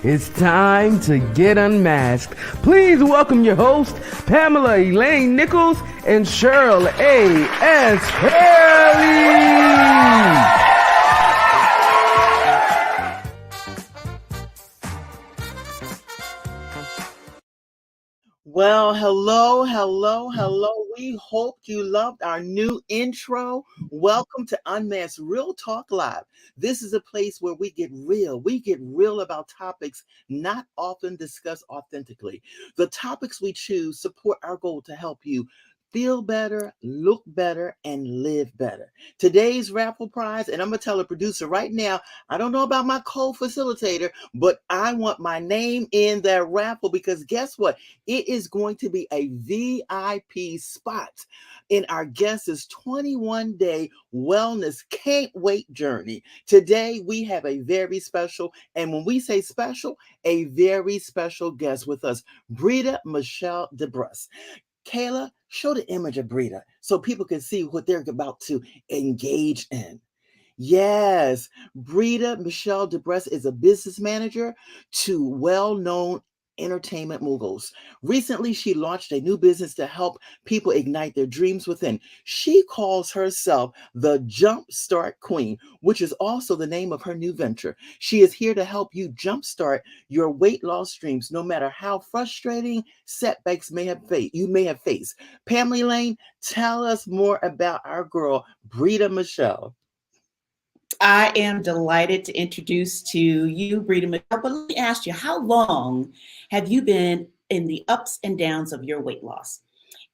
It's time to get unmasked. Please welcome your hosts, Pamela Elaine Nichols and Cheryl A.S. Haley. Well, hello. We hope you loved our new intro. Welcome to Unmasked Real Talk Live. This is a place where we get real. We get real about topics not often discussed authentically. The topics we choose support our goal to help you feel better, look better, and live better. Today's raffle prize, and I'm going to tell the producer right now, I don't know about my co-facilitator, but I want my name in that raffle because guess what? It is going to be a VIP spot in our guest's 21-day wellness can't wait journey. Today, we have a very special, and when we say special, a very special guest with us, Brita Michelle DeBrus. Kayla, show the image of Brita so people can see what they're about to engage in. Yes, Brita Michelle DeBrus is a business manager to well-known entertainment moguls. Recently, she launched a new business to help people ignite their dreams within. She calls herself the Jumpstart Queen, which is also the name of her new venture. She is here to help you jumpstart your weight loss dreams, no matter how frustrating setbacks you may have faced. Pamela Lane, tell us more about our girl, Brita Michelle. I am delighted to introduce to you, Brita Michelle. But let me ask you, how long have you been in the ups and downs of your weight loss?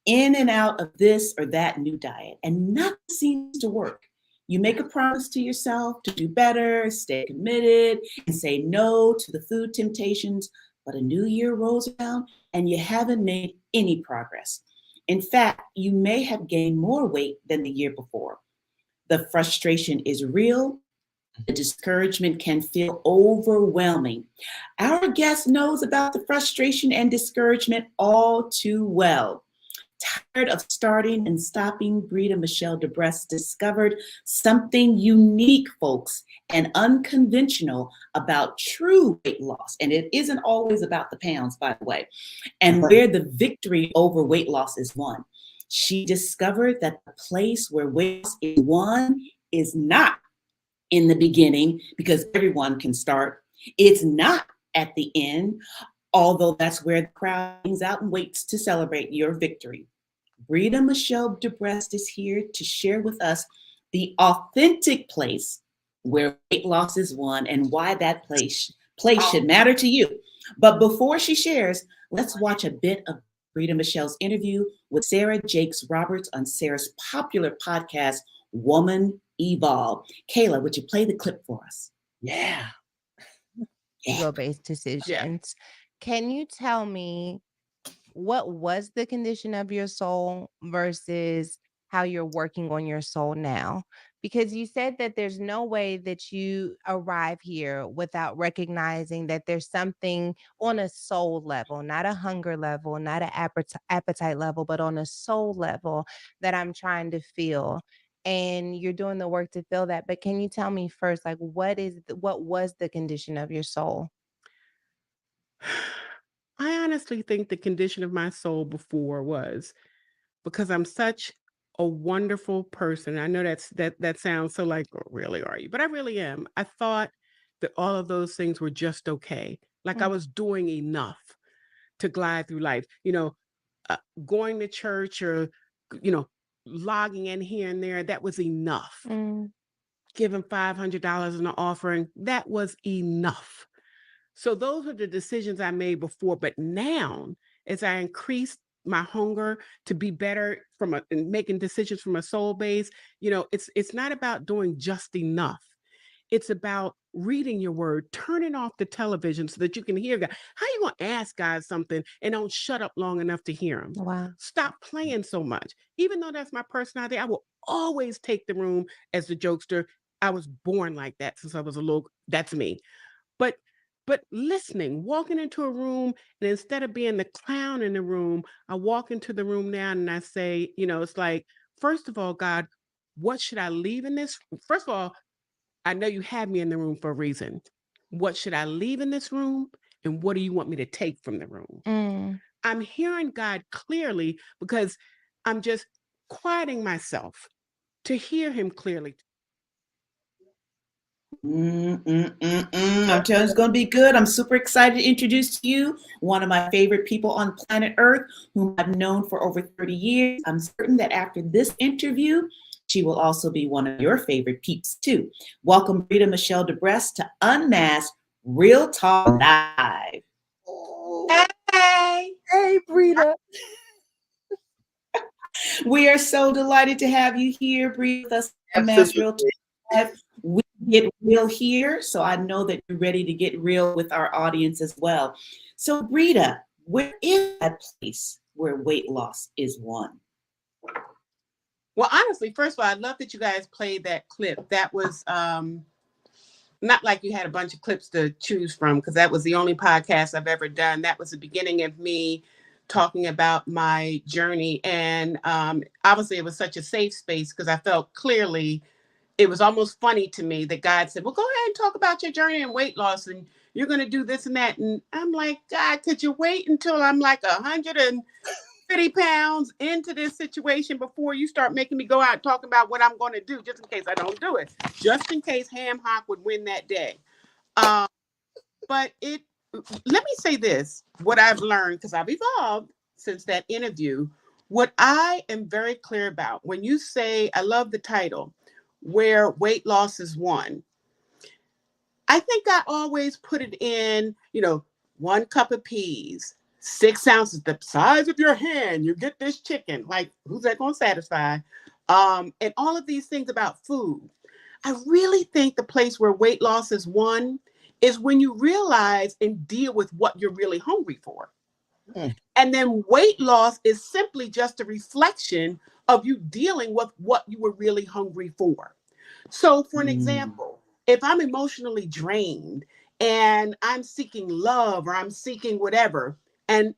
In and out of this or that new diet, and nothing seems to work. You make a promise to yourself to do better, stay committed, and say no to the food temptations, but a new year rolls around and you haven't made any progress. In fact, you may have gained more weight than the year before. The frustration is real. The discouragement can feel overwhelming. Our guest knows about the frustration and discouragement all too well. Tired of starting and stopping, Brita Michelle DeBrus discovered something unique, folks, and unconventional about true weight loss. And it isn't always about the pounds, by the way, and where the victory over weight loss is won. She discovered that the place where weight loss is won is not in the beginning, because everyone can start. It's not at the end, although that's where the crowd hangs out and waits to celebrate your victory. Brita Michelle DeBrus is here to share with us the authentic place where weight loss is won and why that place should matter to you. But before she shares, let's watch a bit of Brita Michelle's interview with Sarah Jakes Roberts on Sarah's popular podcast, Woman Evolve. Kayla, would you play the clip for us? Yeah. Ego-based decisions. Yeah. Can you tell me what was the condition of your soul versus how you're working on your soul now? Because you said that there's no way that you arrive here without recognizing that there's something on a soul level, not a hunger level, not an appetite level, but on a soul level that I'm trying to feel. And you're doing the work to feel that. But can you tell me first, like, what was the condition of your soul? I honestly think the condition of my soul before was because I'm such a wonderful person. I know that sounds so like, oh, really, are you? But I really am. I thought that all of those things were just okay. Like I was doing enough to glide through life. Going to church or, logging in here and there, that was enough. Giving $500 in an offering, that was enough. So those were the decisions I made before. But now, as I increased my hunger to be better and making decisions from a soul base, it's not about doing just enough. It's about reading your word, turning off the television so that you can hear God. How you going to ask God something and don't shut up long enough to hear him? Wow. Stop playing so much. Even though that's my personality, I will always take the room as the jokester. I was born like that since I was that's me. But listening, walking into a room, and instead of being the clown in the room, I walk into the room now and I say, it's like, first of all, God, what should I leave in this? First of all, I know you have me in the room for a reason. what should I leave in this room? And what do you want me to take from the room? I'm hearing God clearly because I'm just quieting myself to hear him clearly. I'm telling you, it's going to be good. I'm super excited to introduce to you one of my favorite people on planet Earth, whom I've known for over 30 years. I'm certain that after this interview, she will also be one of your favorite peeps too. Welcome, Rita Michelle DeBrest, to Unmasked Real Talk Live. Hey, Brita. We are so delighted to have you here, Brita, with us on Unmasked Real Talk Live. We get real here, so I know that you're ready to get real with our audience as well. So, Brita, where is that place where weight loss is won? Well, honestly, first of all, I love that you guys played that clip. That was not like you had a bunch of clips to choose from, because that was the only podcast I've ever done. That was the beginning of me talking about my journey. And obviously, it was such a safe space because I felt clearly. It was almost funny to me that God said, well, go ahead and talk about your journey and weight loss, and you're going to do this and that. And I'm like, God, could you wait until I'm like 150 pounds into this situation before you start making me go out and talk about what I'm going to do, just in case I don't do it, just in case Ham Hock would win that day. But let me say this, what I've learned, because I've evolved since that interview. What I am very clear about, when you say, I love the title, where weight loss is won, I think I always put it in, 1 cup of peas, 6 ounces, the size of your hand, you get this chicken. Like, who's that going to satisfy? And all of these things about food. I really think the place where weight loss is won is when you realize and deal with what you're really hungry for. And then weight loss is simply just a reflection of you dealing with what you were really hungry for. So for an example, if I'm emotionally drained and I'm seeking love or I'm seeking whatever, and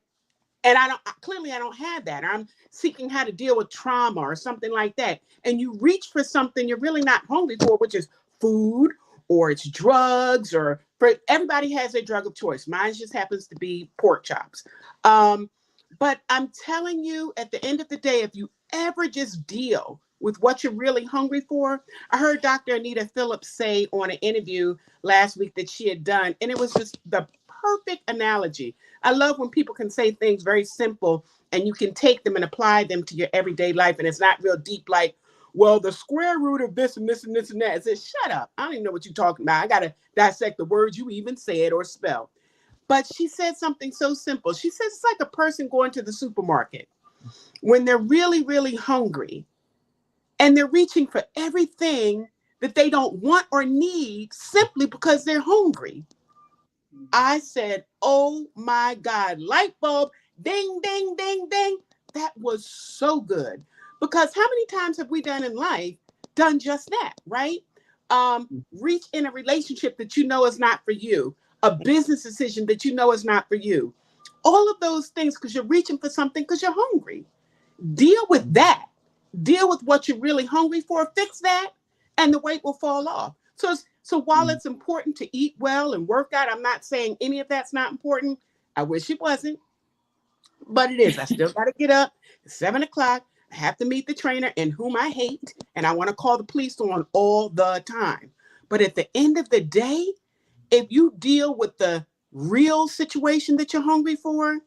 I don't have that, or I'm seeking how to deal with trauma or something like that, and you reach for something you're really not hungry for, which is food or it's drugs, or everybody has their drug of choice. Mine just happens to be pork chops. But I'm telling you, at the end of the day, if you ever just deal with what you're really hungry for. I heard Dr. Anita Phillips say on an interview last week that she had done, and it was just the perfect analogy. I love when people can say things very simple and you can take them and apply them to your everyday life, and it's not real deep, like, well, the square root of this and this and this and that. It says, shut up. I don't even know what you're talking about. I got to dissect the words you even said or spell. But she said something so simple. She says it's like a person going to the supermarket when they're really, really hungry and they're reaching for everything that they don't want or need simply because they're hungry. I said, oh my God, light bulb, ding, ding, ding, ding. That was so good. Because how many times have we done in life done just that, right? Reach in a relationship that you know is not for you, a business decision that you know is not for you. All of those things because you're reaching for something because you're hungry. Deal with that. Deal with what you're really hungry for, fix that, and the weight will fall off. So while it's important to eat well and work out, I'm not saying any of that's not important. I wish it wasn't, but it is. I still got to get up at 7 o'clock. I have to meet the trainer and whom I hate, and I want to call the police on all the time. But at the end of the day, if you deal with the real situation that you're hungry for,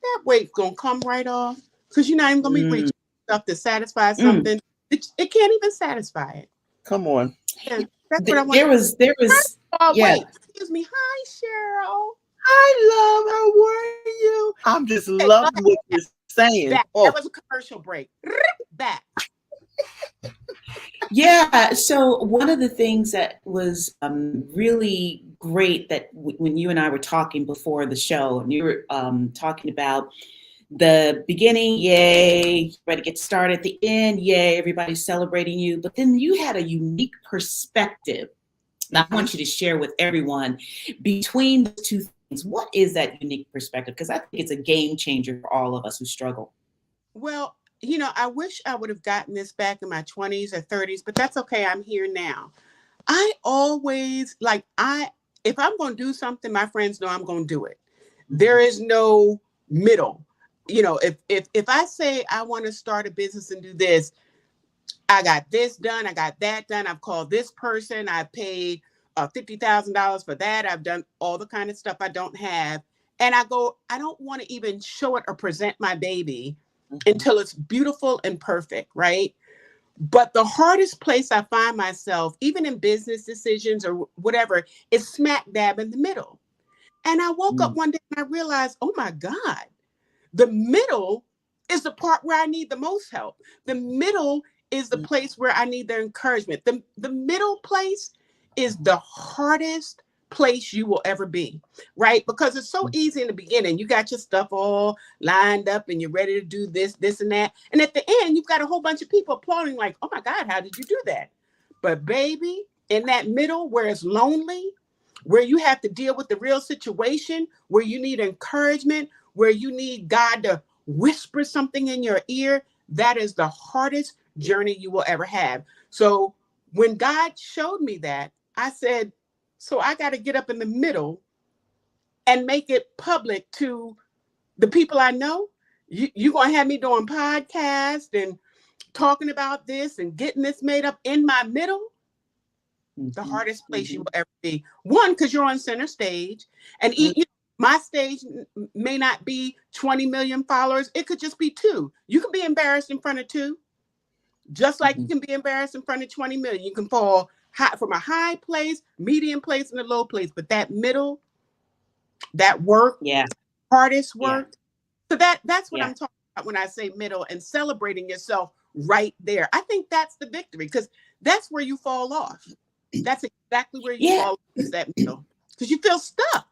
that weight's going to come right off because you're not even going to be reaching stuff to satisfy something. It can't even satisfy it. Come on. Yeah, that's what I want. There was. Yeah. Wait, excuse me. Hi, Cheryl. Hi, love. How are you? I'm just loving what you're saying. That was a commercial break. Back. Yeah. So one of the things that was really great that when you and I were talking before the show, and you were talking about the beginning, yay, ready to get started. At the end, yay, everybody's celebrating you. But then you had a unique perspective. And I want you to share with everyone between the two things. What is that unique perspective? Because I think it's a game changer for all of us who struggle. Well, I wish I would have gotten this back in my 20s or 30s, but that's okay. I'm here now. I always if I'm going to do something, my friends know I'm going to do it. There is no middle. You know, if I say I want to start a business and do this, I got this done, I got that done, I've called this person, I paid $50,000 for that, I've done all the kind of stuff I don't have. And I don't want to even show it or present my baby until it's beautiful and perfect, right? But the hardest place I find myself, even in business decisions or whatever, is smack dab in the middle. And I woke up one day and I realized, oh my God, the middle is the part where I need the most help. The middle is the place where I need the encouragement. The middle place is the hardest place you will ever be, right? Because it's so easy in the beginning. You got your stuff all lined up and you're ready to do this, and that. And at the end, you've got a whole bunch of people applauding like, oh my God, how did you do that? But baby, in that middle where it's lonely, where you have to deal with the real situation, where you need encouragement, where you need God to whisper something in your ear, that is the hardest journey you will ever have. So when God showed me that, I said, so I got to get up in the middle and make it public to the people I know. You're going to have me doing podcasts and talking about this and getting this made up in my middle. The hardest place you will ever be. One, because you're on center stage, and my stage may not be 20 million followers. It could just be 2. You can be embarrassed in front of 2, just like you can be embarrassed in front of 20 million. You can fall from a high place, medium place, and a low place. But that middle, that work, hardest work. So that's what I'm talking about when I say middle, and celebrating yourself right there. I think that's the victory, because that's where you fall off. That's exactly where you fall off, is that middle, because you feel stuck.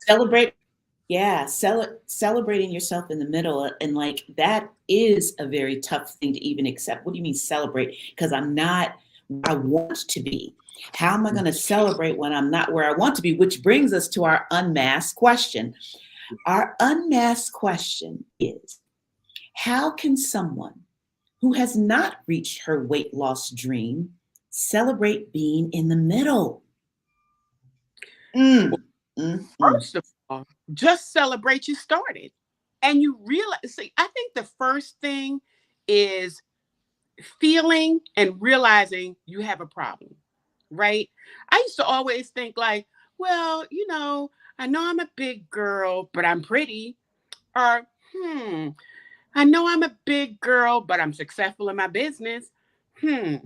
Celebrating yourself in the middle, and like that is a very tough thing to even accept. What do you mean celebrate? Because I'm not where I want to be. How am I going to celebrate when I'm not where I want to be? Which brings us to our unmasked question. Our unmasked question is, how can someone who has not reached her weight loss dream celebrate being in the middle? First of all, just celebrate you started. And you realize, I think the first thing is feeling and realizing you have a problem, right? I used to always think like, well, I know I'm a big girl, but I'm pretty. Or, I know I'm a big girl, but I'm successful in my business. And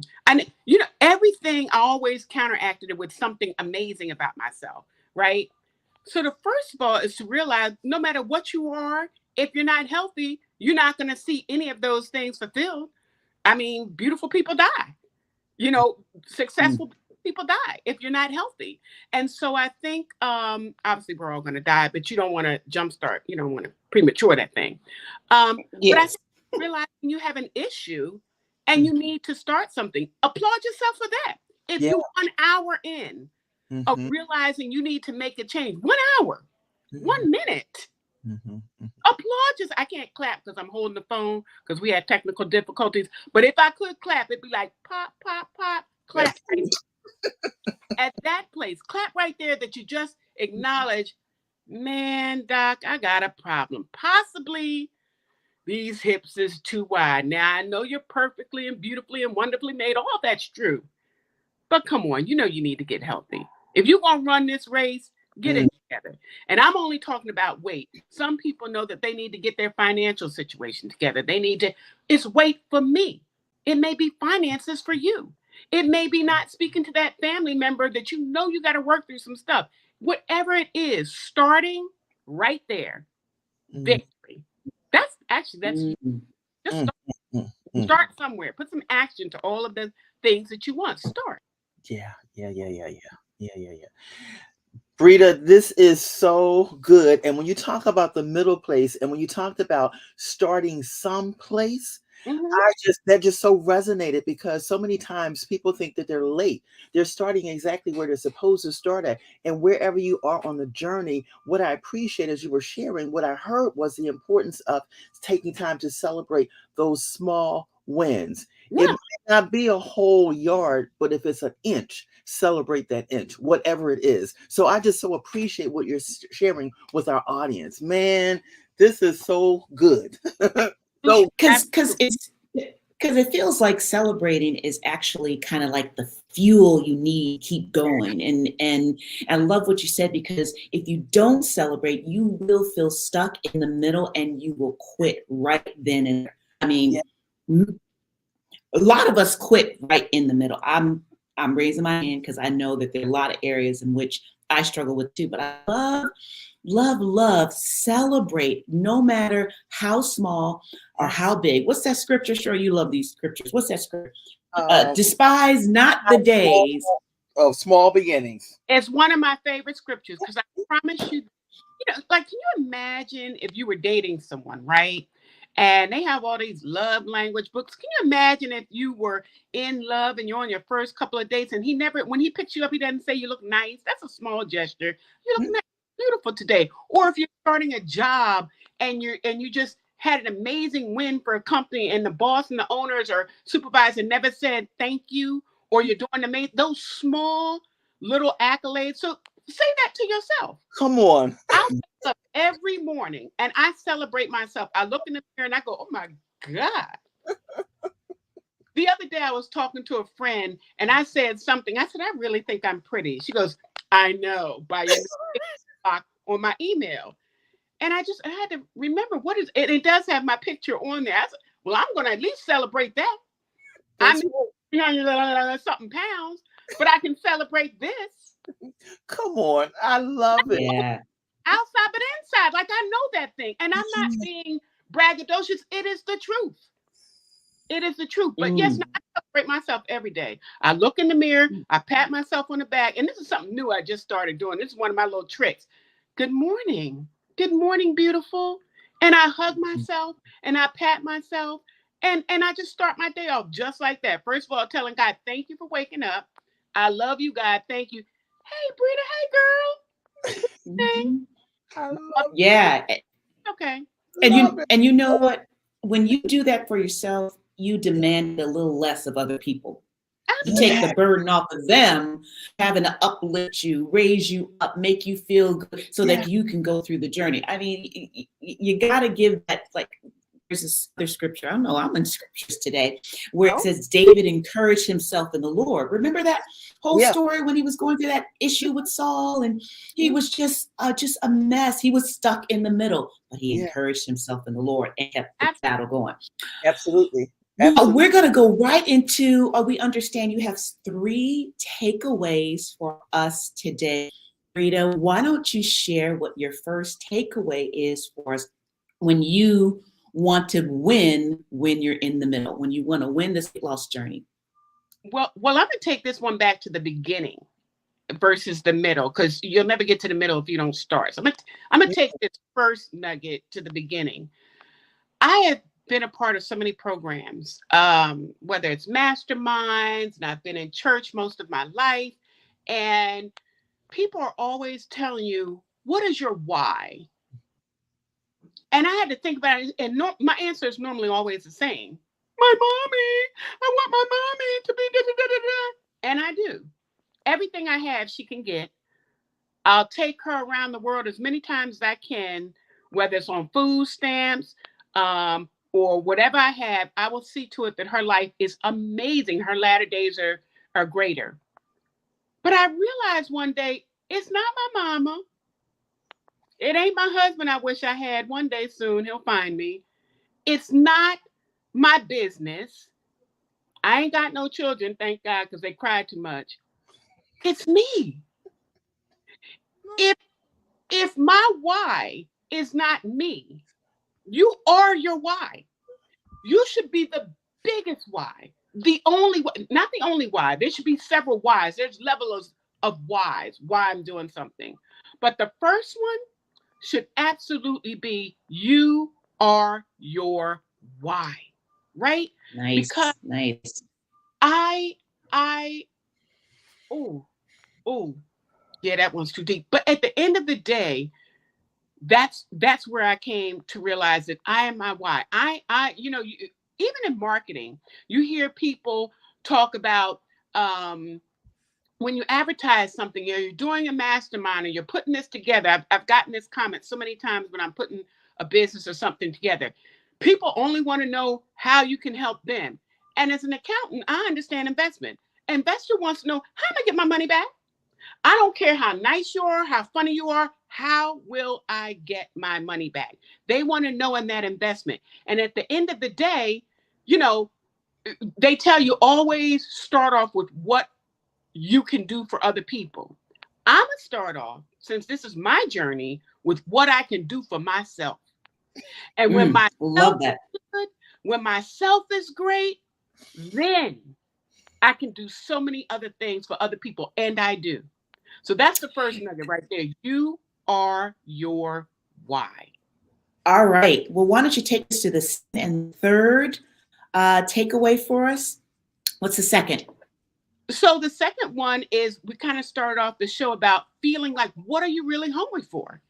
everything, I always counteracted it with something amazing about myself, right? So the first of all is to realize no matter what you are, if you're not healthy, you're not going to see any of those things fulfilled. I mean, beautiful people die. Successful people die if you're not healthy. And so I think, obviously we're all going to die, but you don't want to jumpstart. You don't want to premature that thing. But I think realizing you have an issue and you need to start something, applaud yourself for that. If you're 1 hour in of realizing you need to make a change, 1 hour, 1 minute, applaud yourself. I can't clap because I'm holding the phone because we had technical difficulties. But if I could clap, it'd be like pop, pop, pop, clap. At that place, clap right there that you just acknowledge, man, doc, I got a problem. Possibly these hips is too wide. Now, I know you're perfectly and beautifully and wonderfully made. All that's true. But come on, you need to get healthy. If you're going to run this race, get it together. And I'm only talking about weight. Some people know that they need to get their financial situation together. It's weight for me. It may be finances for you. It may be not speaking to that family member that you got to work through some stuff. Whatever it is, starting right there, victory. That's just start somewhere. Put some action to all of the things that you want. Start. Yeah. Brita, this is so good. And when you talk about the middle place, and when you talked about starting someplace, that just so resonated, because so many times people think that they're late. They're starting exactly where they're supposed to start at. And wherever you are on the journey, what I appreciate as you were sharing, what I heard was the importance of taking time to celebrate those small wins. It might not be a whole yard, but if it's an inch, celebrate that inch, whatever it is. So I just so appreciate what you're sharing with our audience. Man, this is so good. So because it feels like celebrating is actually kind of like the fuel you need to keep going. And I love what you said, because if you don't celebrate, you will feel stuck in the middle and you will quit right then and there. I mean, a lot of us quit right in the middle. I'm raising my hand because I know that there are a lot of areas in which I struggle with too, but I love, celebrate no matter how small or how big. What's that scripture? Sure, you love these scriptures. What's that scripture? Despise not the days of small beginnings. It's one of my favorite scriptures, because I promise you, like, can you imagine if you were dating someone, right? And they have all these love language books. Can you imagine if you were in love and you're on your first couple of dates and when he picks you up, he doesn't say you look nice. That's a small gesture. You look nice, beautiful today. Or if you're starting a job and you just had an amazing win for a company and the boss and the owners or supervisor never said thank you, or you're doing those small little accolades. So say that to yourself. Come on. I wake up every morning and I celebrate myself. I look in the mirror and I go, oh my God. The other day I was talking to a friend and I said something. I said, I really think I'm pretty. She goes, I know, by your on my email. And I had to remember it does have my picture on there. I said, well, I'm going to at least celebrate that. I'm 300 something pounds, but I can celebrate this. Come on. I love it. Yeah. Outside but inside. Like, I know that thing. And I'm not being braggadocious. It is the truth. It is the truth. But yes, I celebrate myself every day. I look in the mirror. I pat myself on the back. And this is something new I just started doing. This is one of my little tricks. Good morning. Good morning, beautiful. And I hug myself and I pat myself. And I just start my day off just like that. First of all, telling God, thank you for waking up. I love you, God. Thank you. Hey, Brita. Hey, girl. Yeah. Okay. And you know what? When you do that for yourself, you demand a little less of other people. You take the burden off of them, having to uplift you, raise you up, make you feel good so that you can go through the journey. I mean, you got to give that, like, there's this other scripture. I don't know, I'm in scriptures today, where it says David encouraged himself in the Lord. Remember that whole story when he was going through that issue with Saul, and he was just a mess. He was stuck in the middle, but he encouraged himself in the Lord and kept the battle going. Absolutely. We're going to go right into, we understand you have 3 takeaways for us today. Rita, why don't you share what your first takeaway is for us when you want to win when you're in the middle, when you want to win this weight loss journey? Well, I'm going to take this one back to the beginning versus the middle, because you'll never get to the middle if you don't start. So I'm going to take this first nugget to the beginning. I have been a part of so many programs, whether it's masterminds, and I've been in church most of my life, and people are always telling you, what is your why? And I had to think about it, and my answer is normally always the same. My mommy, I want my mommy to be da-da-da-da-da. And I do. Everything I have, she can get. I'll take her around the world as many times as I can, whether it's on food stamps, or whatever I have. I will see to it that her life is amazing. Her latter days are greater. But I realized one day, it's not my mama. It ain't my husband I wish I had. One day soon, he'll find me. It's not my business. I ain't got no children, thank God, because they cry too much. It's me. If my why is not me, you are your why. You should be the biggest why. The only why, not the only why. There should be several whys. There's levels of whys, why I'm doing something. But the first one should absolutely be, you are your why, right? Nice. Because nice. Yeah, that one's too deep. But at the end of the day, that's where I came to realize that I am my why. even in marketing, you hear people talk about when you advertise something, you're doing a mastermind or you're putting this together. I've gotten this comment so many times when I'm putting a business or something together. People only want to know how you can help them. And as an accountant, I understand investment. Investor wants to know, how am I get my money back? I don't care how nice you are, how funny you are. How will I get my money back? They want to know in that investment. And at the end of the day, you know, they tell you always start off with what you can do for other people. I'm going to start off, since this is my journey, with what I can do for myself. And when love that. is good, when myself is great, then I can do so many other things for other people. And I do. So that's the first nugget right there. You are your why. All right. Well, why don't you take us to the second and third takeaway for us? What's the second? So the second one is, we kind of started off the show about feeling like, what are you really hungry for?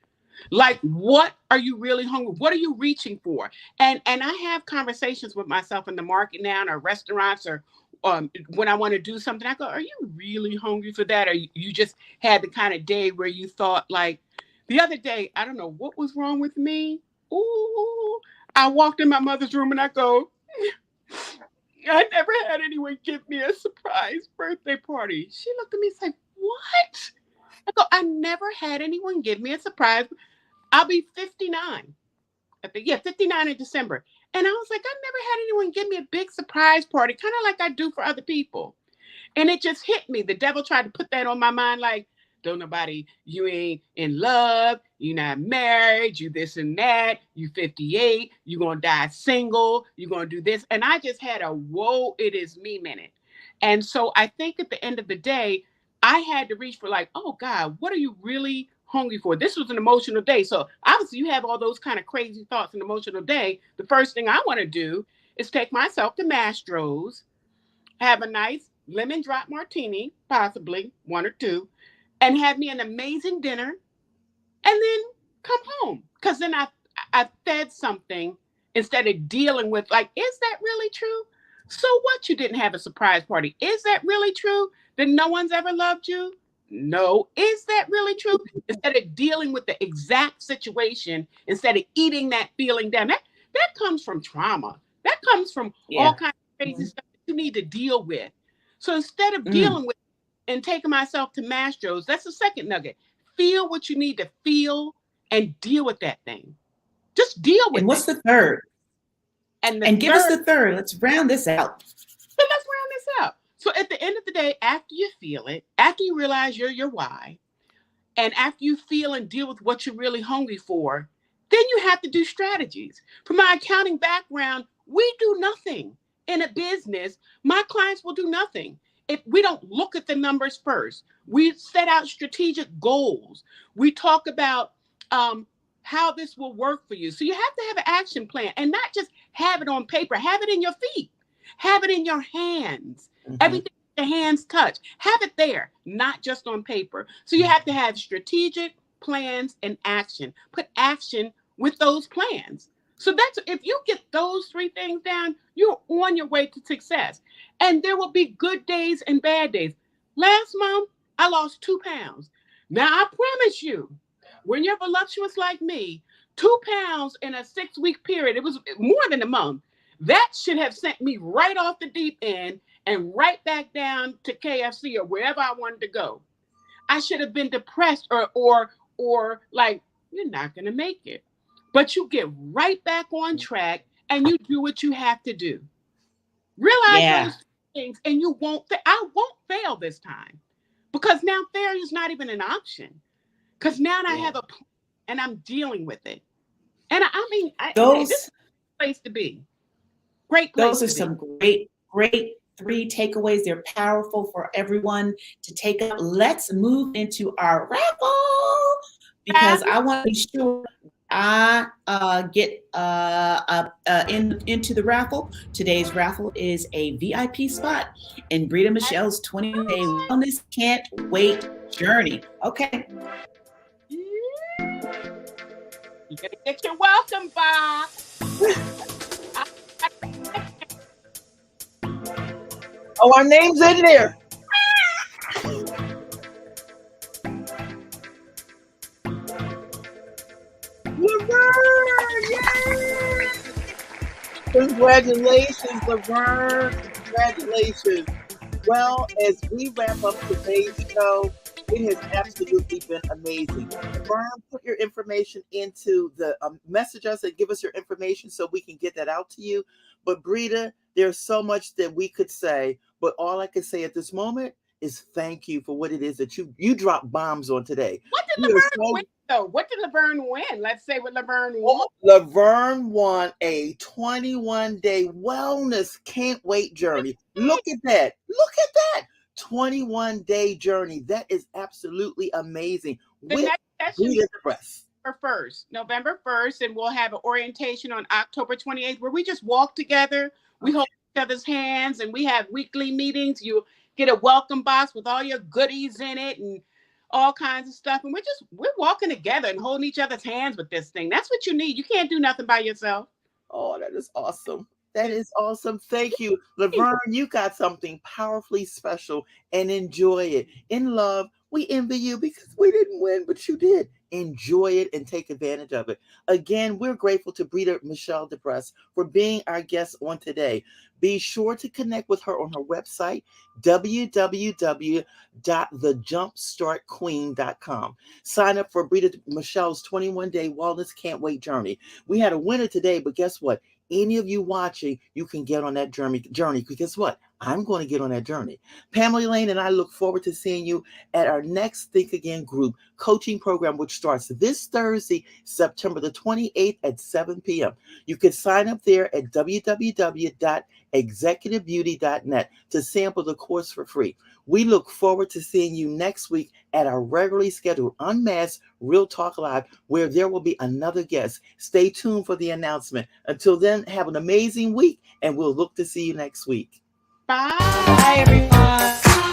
Like, what are you really hungry? What are you reaching for? And I have conversations with myself in the market now, or restaurants, or when I want to do something, I go, are you really hungry for that? Or you just had the kind of day where you thought, like, the other day, I don't know what was wrong with me. Ooh, I walked in my mother's room and I go, I never had anyone give me a surprise birthday party. She looked at me and said, what? I go, I never had anyone give me a surprise. I'll be 59. 59 in December. And I was like, I never had anyone give me a big surprise party, kind of like I do for other people. And it just hit me. The devil tried to put that on my mind, like, don't nobody, you ain't in love, you not married, you this and that, you 58, you gonna die single, you gonna do this. And I just had a whoa, it is me minute. And so I think at the end of the day, I had to reach for, like, oh God, what are you really hungry for? This was an emotional day. So obviously you have all those kind of crazy thoughts, an emotional day. The first thing I want to do is take myself to Mastro's, have a nice lemon drop martini, possibly one or two, and have me an amazing dinner, and then come home. Because then I fed something instead of dealing with, like, is that really true? So what, you didn't have a surprise party? Is that really true that no one's ever loved you? No. Is that really true? Instead of dealing with the exact situation, instead of eating that feeling down, that comes from trauma. That comes from all kinds of crazy stuff that you need to deal with. So instead of dealing with and taking myself to Mastro's, that's the second nugget. Feel what you need to feel and deal with that thing. Just deal with it. And what's the third? And give us the third. Let's round this out. So let's round this out. So at the end of the day, after you feel it, after you realize you're your why, and after you feel and deal with what you're really hungry for, then you have to do strategies. From my accounting background, we do nothing in a business. My clients will do nothing if we don't look at the numbers first. We set out strategic goals. We talk about how this will work for you. So you have to have an action plan, and not just have it on paper. Have it in your feet. Have it in your hands. Everything your hands touch. Have it there, not just on paper. So you have to have strategic plans and action. Put action with those plans. So that's, if you get those three things down, you're on your way to success. And there will be good days and bad days. Last month, I lost 2 pounds. Now, I promise you, when you're voluptuous like me, 2 pounds in a 6-week period, it was more than a month. That should have sent me right off the deep end and right back down to KFC or wherever I wanted to go. I should have been depressed or like, you're not going to make it. But you get right back on track and you do what you have to do. Realize those things, and you won't. I won't fail this time, because now failure is not even an option. Because now I have a plan and I'm dealing with it. And I mean, this is a place to be. Great place. Those are some great 3 takeaways. They're powerful for everyone to take up. Let's move into our raffle, because I want to be sure I get into the raffle. Today's raffle is a VIP spot in Brita Michelle's 20-day wellness can't wait journey. Okay. You're gonna get your welcome box. Oh, our name's in there. Laverne, yay! Congratulations, Laverne. Congratulations. Well, as we wrap up today's show, it has absolutely been amazing. Laverne, put your information into the message us and give us your information so we can get that out to you. But Brita, there's so much that we could say, but all I can say at this moment is thank you for what it is that you dropped bombs on today. What did Laverne win, though? What did Laverne win? Let's say what Laverne won. Laverne won a 21-day wellness can't wait journey. Look at that. Look at that. 21-day journey. That is absolutely amazing. The next session is November 1st, and we'll have an orientation on October 28th where we just walk together. We hold each other's hands, and we have weekly meetings. You get a welcome box with all your goodies in it and all kinds of stuff. And we're walking together and holding each other's hands with this thing. That's what you need. You can't do nothing by yourself. Oh, that is awesome. That is awesome. Thank you. Laverne, you got something powerfully special, and enjoy it. In love, we envy you because we didn't win, but you did. Enjoy it and take advantage of it. Again, we're grateful to Brita Michelle DePress for being our guest on today. Be sure to connect with her on her website, www.thejumpstartqueen.com. Sign up for Brita Michelle's 21-day wellness can't wait journey. We had a winner today, but guess what? Any of you watching, you can get on that journey. Because guess what? I'm going to get on that journey. Pamela Lane and I look forward to seeing you at our next Think Again group coaching program, which starts this Thursday, September the 28th at 7 p.m. You can sign up there at www.executivebeauty.net to sample the course for free. We look forward to seeing you next week at our regularly scheduled Unmasked Real Talk Live, where there will be another guest. Stay tuned for the announcement. Until then, have an amazing week, and we'll look to see you next week. Bye. Bye, everyone.